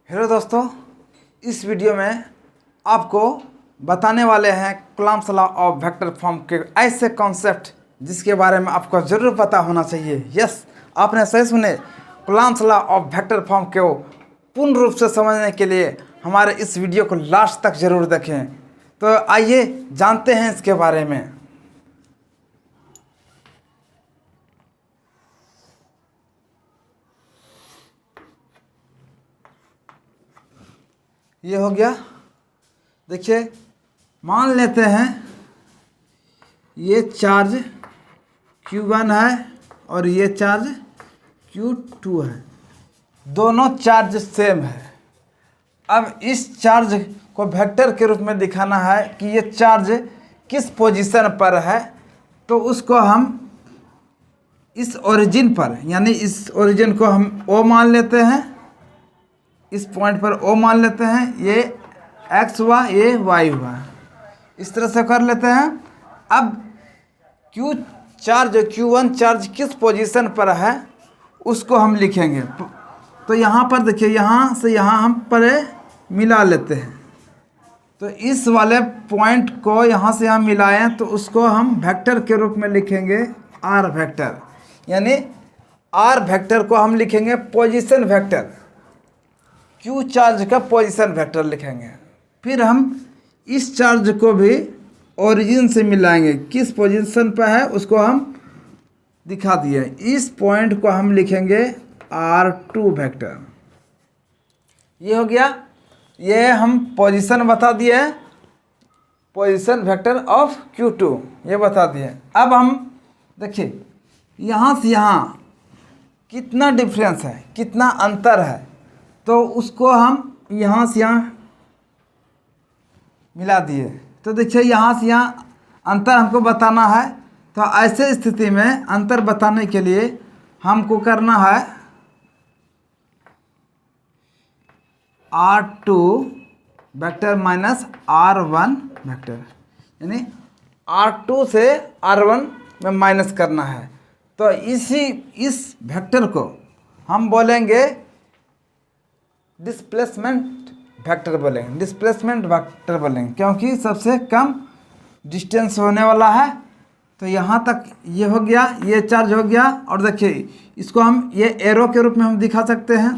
Hello दोस्तों, इस video में आपको बताने वाले हैं Coulomb's law of vector form के ऐसे कॉन्सेप्ट जिसके बारे में आपको ज़रूर पता होना चाहिए। यस, आपने सही सुने। Coulomb's law of vector form को पूर्ण रूप से समझने के लिए हमारे इस वीडियो को लास्ट तक ज़रूर देखें। तो आइए जानते हैं इसके बारे में। ये हो गया। देखिए, मान लेते हैं ये चार्ज Q1 है और ये चार्ज Q2 है। दोनों चार्ज सेम है। अब इस चार्ज को वेक्टर के रूप में दिखाना है कि ये चार्ज किस पोजीशन पर है। तो उसको हम इस ओरिजिन पर, यानी इस ओरिजिन को हम O मान लेते हैं। इस पॉइंट पर O मान लेते हैं। ये X हुआ, ये Y हुआ। इस तरह से कर लेते हैं। अब Q1 चार्ज किस पोजीशन पर है उसको हम लिखेंगे। तो यहाँ पर देखिए, यहाँ से यहाँ हम परे मिला लेते हैं। तो इस वाले पॉइंट को यहाँ से यहाँ मिलाएं तो उसको हम वेक्टर के रूप में लिखेंगे R वेक्टर। यानी R वेक्टर को हम लिखेंगे पोजीशन वेक्टर। Q चार्ज का पोजीशन वेक्टर लिखेंगे। फिर हम इस चार्ज को भी ओरिजिन से मिलाएंगे। किस पोजीशन पर है उसको हम दिखा दिए। इस पॉइंट को हम लिखेंगे R2 वेक्टर। ये हो गया। ये हम पोजीशन बता दिए, पोजीशन वेक्टर ऑफ Q2 ये बता दिए। अब हम देखिए, यहाँ से यहाँ कितना डिफरेंस है, कितना अंतर है, तो उसको हम यहाँ से यहाँ मिला दिए। तो देखिए, यहाँ से यहाँ अंतर हमको बताना है। तो ऐसे स्थिति में अंतर बताने के लिए हमको करना है R2 vector minus R1 vector, यानी R2 से R1 में माइनस करना है। तो इस वेक्टर को हम बोलेंगे डिस्प्लेसमेंट वेक्टर बोलेंगे। डिस्प्लेसमेंट वेक्टर बोलेंगे क्योंकि सबसे कम डिस्टेंस होने वाला है। तो यहाँ तक ये हो गया, ये चार्ज हो गया। और देखिए, इसको हम ये एरो के रूप में हम दिखा सकते हैं।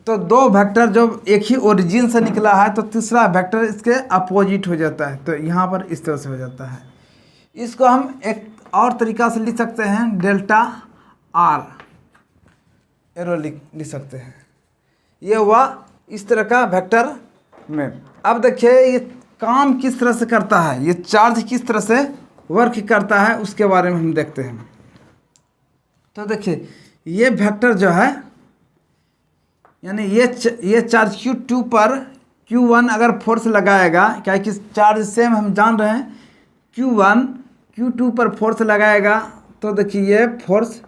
तो दो वेक्टर जो एक ही ओरिजिन से निकला है, तो तीसरा वेक्टर इसके अपोजिट हो जाता है। तो यहाँ पर इस तरह से हो जाता है। इसको हम एक और तरीका से लिख सकते हैं, डेल्टा R एरो लिख सकते हैं। ये हुआ इस तरह का वेक्टर में। अब देखिए, ये काम किस तरह से करता है, ये चार्ज किस तरह से वर्क करता है उसके बारे में हम देखते हैं। तो देखिए, ये वेक्टर जो है, यानी ये चार्ज Q2 पर Q1 अगर फोर्स लगाएगा, क्या कि चार्ज सेम हम जान रहे हैं, Q1 Q2 पर फोर्स लगाएगा तो देखिए ये फोर्स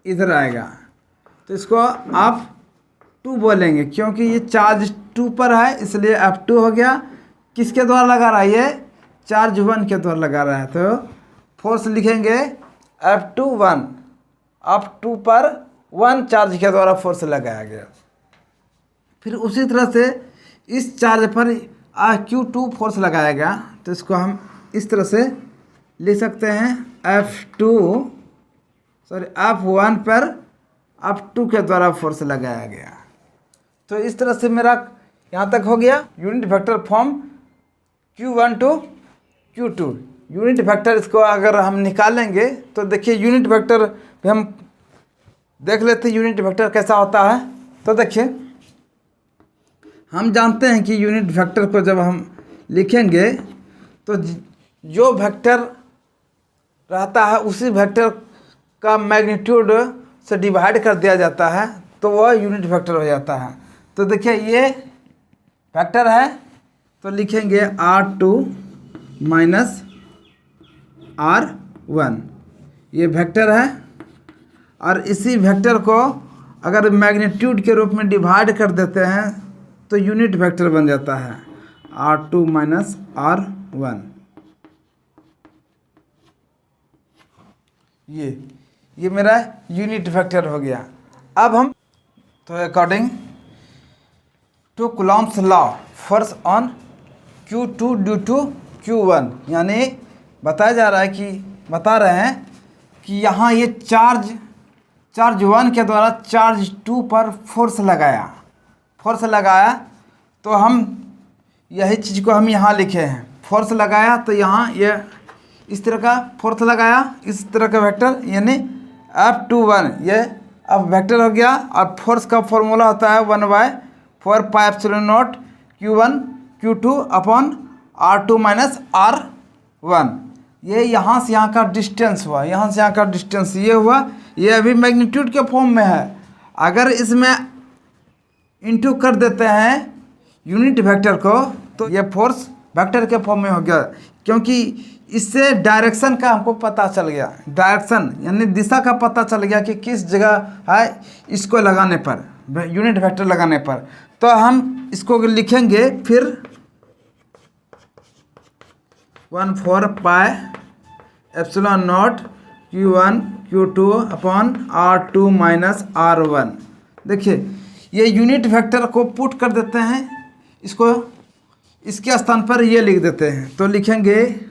इधर आएगा। तो इसको आप 2 बोलेंगे क्योंकि ये चार्ज 2 पर है, इसलिए F2 हो गया। किसके द्वारा लगा रहा है? ये चार्ज 1 के द्वारा लगा रहा है। तो फोर्स लिखेंगे F2 पर 1 चार्ज के द्वारा फोर्स लगाया गया। फिर उसी तरह से इस चार्ज पर Q2 फोर्स लगाया गया। तो इसको हम इस तरह से लिख सकते हैं, F1 पर F2 के द्वारा फोर्स लगाया गया। तो इस तरह से मेरा यहाँ तक हो गया unit vector form Q1 to Q2। Unit vector इसको अगर हम निकालेंगे तो देखिए, यूनिट वेक्टर भी हम देख लेते हैं यूनिट वेक्टर कैसा होता है। तो देखिए, हम जानते हैं कि यूनिट वेक्टर को जब हम लिखेंगे तो जो वेक्टर रहता है उसी वेक्टर का मैग्नीट्यूड से डिवाइड कर दिया जाता है, तो वह यूनिट वेक्टर हो जाता है। तो देखिए, ये वेक्टर है तो लिखेंगे R2 माइनस R1। ये वेक्टर है और इसी वेक्टर को अगर मैग्नीट्यूड के रूप में डिवाइड कर देते हैं तो यूनिट वेक्टर बन जाता है R2 माइनस R1। ये मेरा यूनिट वेक्टर हो गया। अब हम तो according to Coulomb's law force on Q2 due to Q1, यानी बताया जा रहा है कि बता रहे हैं कि यहाँ ये चार्ज 1 के द्वारा चार्ज 2 पर फोर्स लगाया तो हम यही चीज़ को हम यहाँ लिखे हैं। फोर्स लगाया तो यहाँ ये इस तरह का फोर्स लगाया, इस तरह का वेक्टर, यानी F21 ये अब वेक्टर हो गया। और फोर्स का फॉर्मूला होता है 1/4πε0 Q1 Q2 upon R2 minus R1। ये यहाँ से यहाँ का डिस्टेंस हुआ, यहाँ से यहाँ का डिस्टेंस ये हुआ। ये अभी मैग्नीट्यूड के फॉर्म में है। अगर इसमें इंटू कर देते हैं यूनिट वेक्टर को तो ये फोर्स वेक्टर के फॉर्म में हो गया, क्योंकि इससे डायरेक्शन का हमको पता चल गया। डायरेक्शन यानी दिशा का पता चल गया कि किस जगह है इसको लगाने पर, यूनिट वेक्टर लगाने पर। तो हम इसको लिखेंगे फिर 1/4πε0 Q1 Q2 upon R2 minus R1। देखिए ये यूनिट वेक्टर को पुट कर देते हैं, इसको इसके स्थान पर ये लिख देते हैं। तो लिखेंगे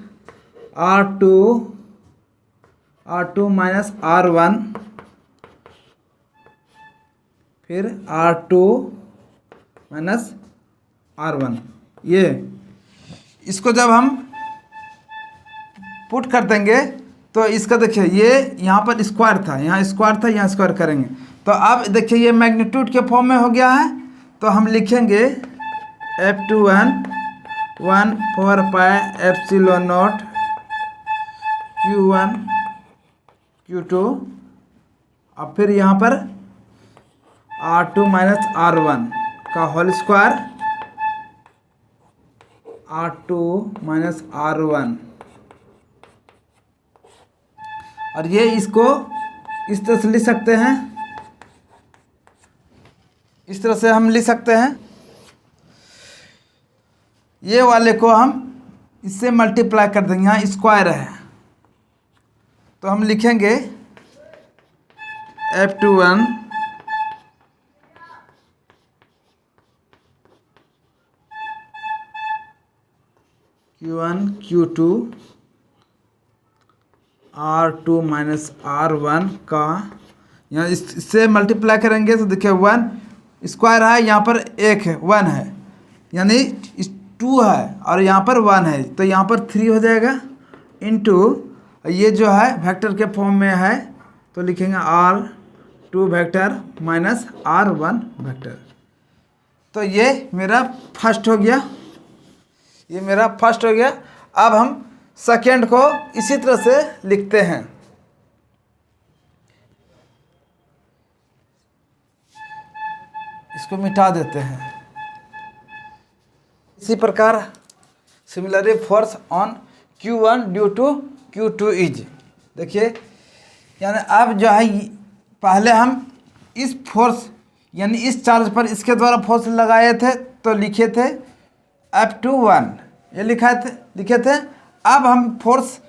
R2 माइनस R1 फिर R2 माइनस R1। ये इसको जब हम पुट कर देंगे तो इसका देखिए ये यहाँ पर स्क्वायर था, यहाँ स्क्वायर करेंगे तो अब देखिए ये मैग्नीट्यूड के फॉर्म में हो गया है। तो हम लिखेंगे F21 1/4πε0 Q1 Q2 और फिर यहाँ पर R2 माइनस R1 का whole square R2 minus R1। और ये इसको इस तरह से लिख सकते हैं, इस तरह से हम लिख सकते हैं। ये वाले को हम इससे मल्टीप्लाई कर देंगे, यहाँ स्क्वायर है तो हम लिखेंगे F21 Q1 Q2 R2 minus R1 का यहाँ इससे मल्टीप्लाई करेंगे तो देखिए 1 स्क्वायर है, यहाँ पर 1 है 1 है, यानी 2 है और यहाँ पर 1 है तो यहाँ पर 3 हो जाएगा इनटू ये जो है वेक्टर के फॉर्म में है तो लिखेंगे R2 vector minus R1 vector. तो ये मेरा फर्स्ट हो गया, ये मेरा फर्स्ट हो गया। अब हम सेकेंड को इसी तरह से लिखते हैं। इसको मिटा देते हैं। इसी प्रकार similarly force on Q1 due to Q2 is, देखिए यानी अब जो है पहले हम इस फोर्स यानी इस चार्ज पर इसके द्वारा फोर्स लगाए थे तो लिखे थे F21 ये लिखे थे। अब हम फोर्स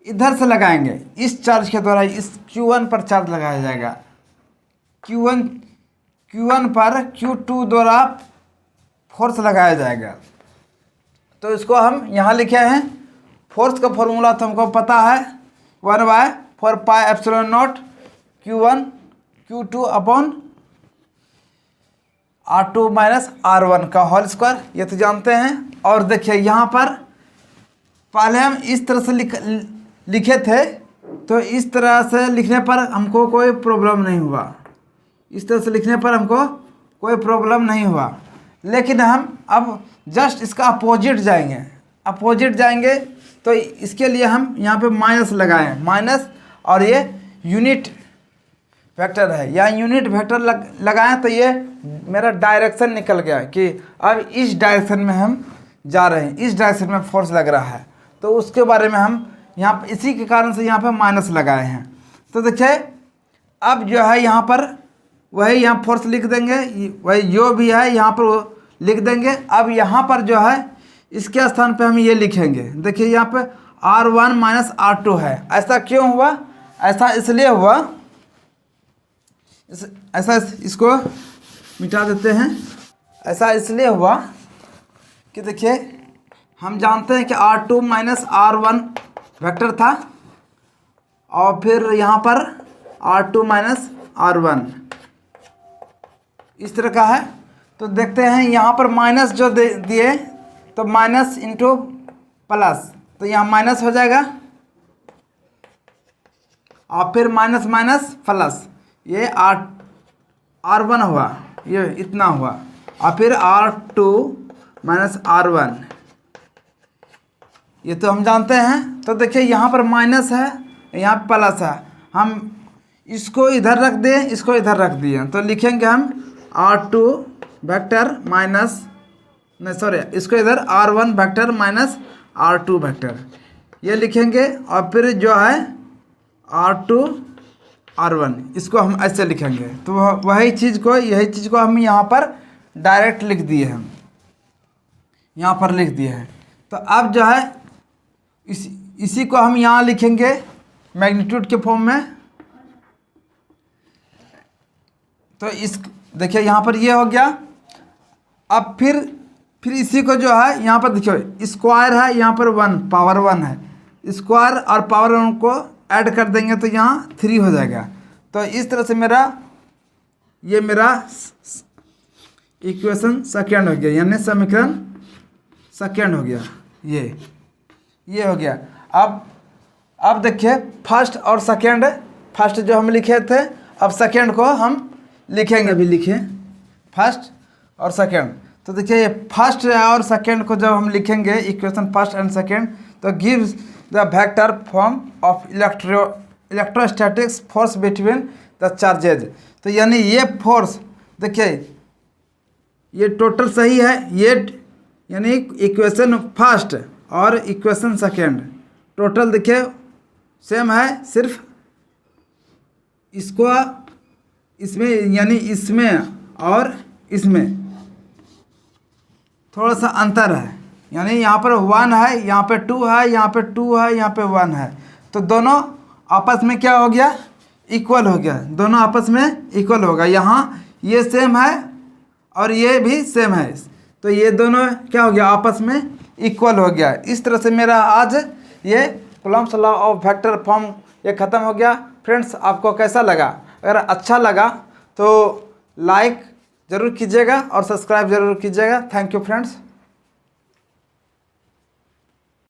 इधर से लगाएंगे, इस चार्ज के द्वारा इस Q1 पर चार्ज लगाया जाएगा। Q1 पर Q2 द्वारा फोर्स लगाया जाएगा। तो इसको हम यहाँ लिखे हैं। फोर्स का फॉर्मूला तो हमको पता है 1/4πε0 Q1 Q2 upon R2 minus R1 का होल स्क्वायर, ये तो जानते हैं। और देखिए यहाँ पर पहले हम इस तरह से लिखे थे तो इस तरह से लिखने पर हमको कोई प्रॉब्लम नहीं हुआ, इस तरह से लिखने पर हमको कोई प्रॉब्लम नहीं हुआ। लेकिन हम अब जस्ट इसका अपोजिट जाएंगे तो इसके लिए हम यहाँ पे माइनस लगाएं, माइनस, और ये यूनिट वेक्टर है, या यूनिट वेक्टर लगाएं तो ये मेरा डायरेक्शन निकल गया कि अब इस डायरेक्शन में हम जा रहे हैं, इस डायरेक्शन में फोर्स लग रहा है। तो उसके बारे में हम यहाँ पर इसी के कारण से यहाँ पे माइनस लगाए हैं। तो देखिए अब जो है यहाँ पर वही यहाँ फोर्स लिख देंगे, वही जो भी है यहाँ पर वो लिख देंगे। अब यहाँ पर जो है इसके स्थान पे हम ये लिखेंगे, देखिए यहाँ पे R1 माइनस R2 है। ऐसा क्यों हुआ? ऐसा इसलिए हुआ, ऐसा इसको मिटा देते हैं। ऐसा इसलिए हुआ कि देखिए हम जानते हैं कि R2 माइनस R1 वेक्टर था और फिर यहाँ पर R2 माइनस R1 इस तरह का है। तो देखते हैं यहाँ पर माइनस जो दिए तो माइनस इंटू प्लस, तो यहाँ माइनस हो जाएगा और फिर माइनस माइनस प्लस, ये R1 हुआ, ये इतना हुआ और फिर R2 माइनस R1, ये तो हम जानते हैं। तो देखिए यहाँ पर माइनस है, यहाँ प्लस है, हम इसको इधर रख दें, इसको इधर रख दिए, तो लिखेंगे हम R2 वेक्टर माइनस, नहीं सॉरी, इसको इधर R1 vector minus R2 vector, ये लिखेंगे और फिर जो है R2 R1 इसको हम ऐसे लिखेंगे। तो वही चीज़ को, यही चीज़ को हम यहाँ पर डायरेक्ट लिख दिए हैं, यहाँ पर लिख दिए हैं। तो अब जो है इसी को हम यहाँ लिखेंगे मैग्नीट्यूड के फॉर्म में। तो इस देखिए यहाँ पर ये हो गया। अब फिर इसी को जो है यहाँ पर देखिए स्क्वायर है, यहाँ पर 1 पावर 1 है, स्क्वायर और पावर 1 को ऐड कर देंगे तो यहाँ 3 हो जाएगा। तो इस तरह से ये मेरा इक्वेशन सेकेंड हो गया, यानी समीकरण सेकेंड हो गया, ये हो गया। अब देखिए फर्स्ट और सेकेंड, फर्स्ट जो हम लिखे थे अब सेकेंड को हम लिखेंगे, अभी लिखे फर्स्ट और सेकेंड। तो देखिए ये फर्स्ट और सेकेंड को जब हम लिखेंगे इक्वेशन फर्स्ट एंड सेकेंड, तो gives the vector form of electrostatics force between the charges. तो यानी ये फोर्स देखिए ये टोटल सही है, ये यानी इक्वेशन फर्स्ट और इक्वेशन सेकेंड टोटल देखिए सेम है, सिर्फ इसको इसमें यानी इसमें और इसमें थोड़ा सा अंतर है, यानी यहाँ पर 1 है, यहाँ पे 2 है, यहाँ पे 2 है, यहाँ पे 1 है। तो दोनों आपस में क्या हो गया, इक्वल हो गया, दोनों आपस में इक्वल होगा। यहाँ ये सेम है और ये भी सेम है, तो ये दोनों क्या हो गया, आपस में इक्वल हो गया। इस तरह से मेरा आज ये Coulomb's law of vector form ये ख़त्म हो गया। फ्रेंड्स आपको कैसा लगा? अगर अच्छा लगा तो लाइक ज़रूर कीजिएगा और सब्सक्राइब ज़रूर कीजिएगा। Thank you friends.